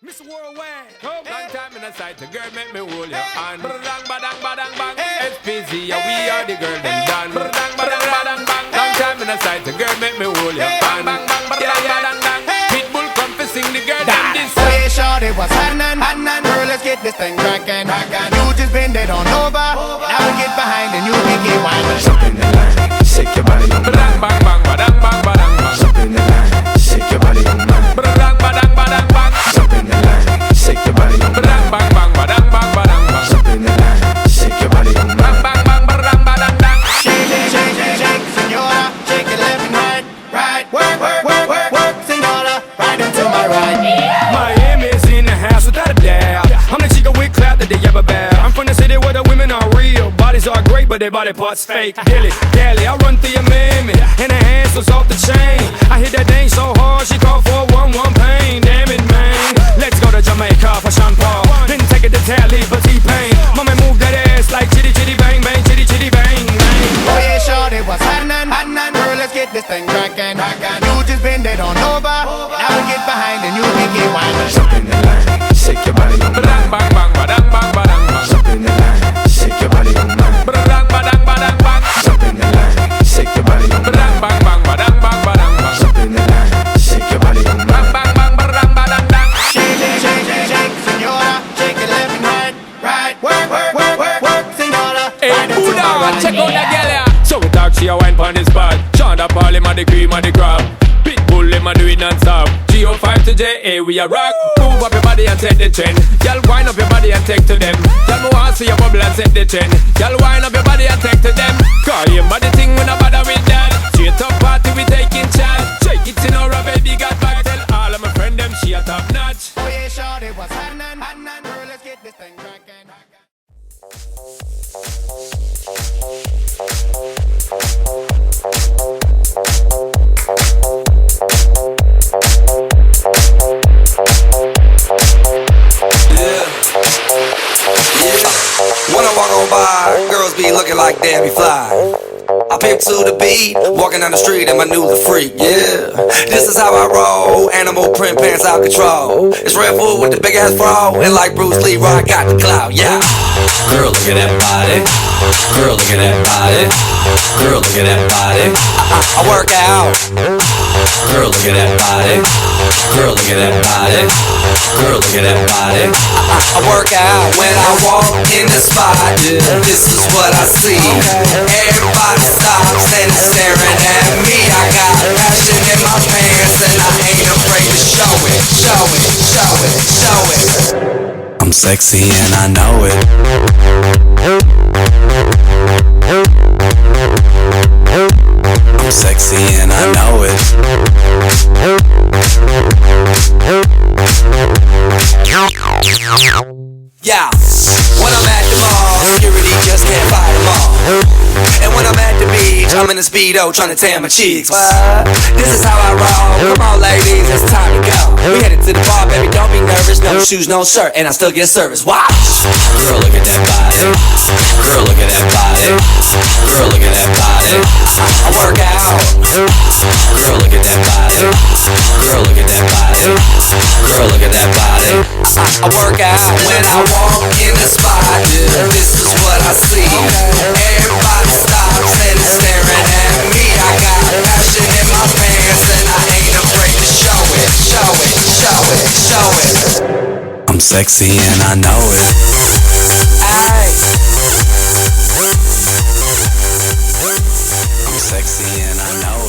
Mr. Worldwide. Come. Long time in the sight, the girl make me hold your hand. Badang, badang, badang, bang. SPZ, yeah, we are the girl them done. Badang, badang, badang, bang. Long time in the sight, the girl make me hold your hand. Bang, bang, badang, badang, bang. Pitbull come to sing the girl them this. Oh yeah, shorty, what's happening? Girl, let's get this thing crackin'. You just bend it on over. Now we get behind and you can get windin'. Jump in the line, shake your body on Badang, mine. bang, bang, badang, bang, badang, bang. Jump in the line, shake your body on mine. Badang, badang, badang, bang. Jump in the line, shake your body on Badang, mine. bang, bang, badang, bang, badang, bang. Jump in the line, shake your body on Bang, mine. bang, bang, badang, badang, bang. Shake, shake, shake, shake, shake, senora. Shake it left and right, right. Work, work, work, work, work, senora. Right into my right. Miami's in the house without a doubt. I'm the chica with clout that they ever bear. I'm from the city where the women are real. Bodies are great, but their body parts fake. Dilly, dally, I run through your mammy, and her hands was off the chain. I hit that thing so hard, she called for a 1-1 pain. Damn it, man. Let's go to Jamaica for Sean Paul. Then take it to Tally for T-Pain. Mama move that ass like chitty chitty bang bang, chitty chitty bang bang. Oh yeah, shorty, what's happening? Girl, let's get this thing crackin'. You just bend it on over. Now we get behind and you can get windin'. Jump in the line, shake your body on Badang, mine. bang, bang, badang, bang, badang, bang. Jump in the line, shake your body on mine. Badang, badang, badang, bang. Jump in the line, shake your body on Badang, mine. bang, bang, badang, bang, badang, bang. Jump in the line, shake your body on Bang, mine. bang, bang, badang, badang, bang. Shake, shake, shake, shake, shake, senora. Shake it left and right, right. Work, work, work, work, work, senora. Hey, Right into Buddha, my right. check out that girl ya. So we talk, she a wine pon the spot. Shonda Paul, him a the cream of the crop. Pitbull, him a do it non-stop. G05 to JA, we a rock. Move up your body and take the trend. Y'all wind up your body and take to them. Y'all me want see your bubble and set the trend. Y'all wind up your body and take to them. Call him body thing, we no bother with that. Straight up party, we taking chance. Shake it in our baby, got back. Tell all of my friend them she a top notch. Oh yeah, shorty, what's happening? Girl, let's get this thing crackin'. When I walk on by, girls be looking like Debbie Fly. I pimp to the beat, walking down the street in my new freak, yeah. This is how I roll, animal print pants out control. It's Red Bull with the big ass bra, and like Bruce Lee, I got the clout, yeah. Girl, look at that body. Girl, look at that body. Girl, look at that body. I work out. Girl, look at that body. Girl, look at that body. Girl, look at that body. I work out when I walk in the spot. This is what I see. Everybody stops and is staring at me. I got passion in my pants and I ain't afraid to show it. Show it, show it, show it. I'm sexy and I know it. I'm sexy and I know it. Yeah, when I'm at the mall, security just can't fight them all. And when I'm at the beach, I'm in a Speedo trying to tan my cheeks. What? This is how I roll. Come on ladies, it's time to go. We headed to the bar, baby, don't be nervous. No shoes, no shirt, and I still get service. Watch. Girl, look at that body. Girl, look at that body. Girl, look at that body. I work out. Girl, look at that body. Girl, look at that body. Girl, look at that body. I work out when I walk in the spot. This is what I see. Everybody stops and is staring at me. I got passion in my pants and I ain't afraid to show it. Show it, show it, show it. I'm sexy and I know it. Ay. I'm sexy and I know it.